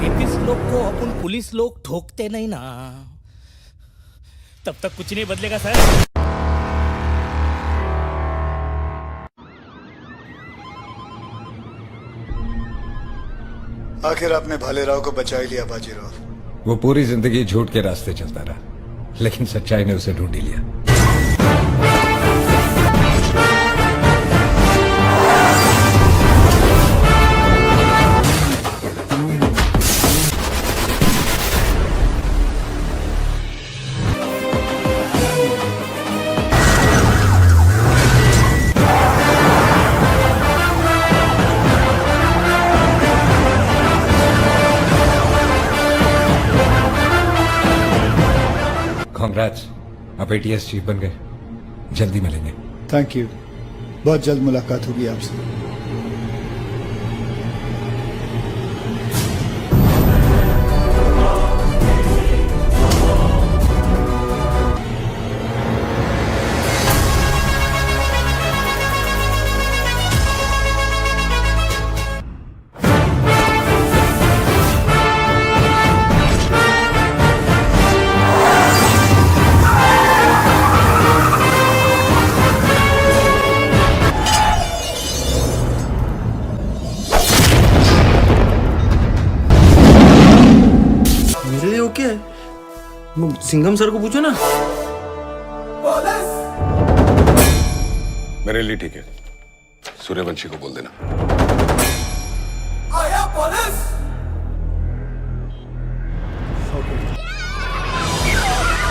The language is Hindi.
एपीस लोग को अपन पुलिस लोग ठोकते नहीं ना, तब तक कुछ नहीं बदलेगा सर। आखिर आपने भालेराव को बचा ही लिया बाजीराव। वो पूरी जिंदगी झूठ के रास्ते चलता रहा, लेकिन सच्चाई ने उसे ढूंढ ही लिया। कांग्रेट्स, आप एटीएस चीफ बन गए। जल्दी मिलेंगे। थैंक यू, बहुत जल्द मुलाकात होगी आपसे। ओके, सिंघम सर को पूछो ना। मेरे लिए ठीक है, सूर्यवंशी को बोल देना। आया पुलिस।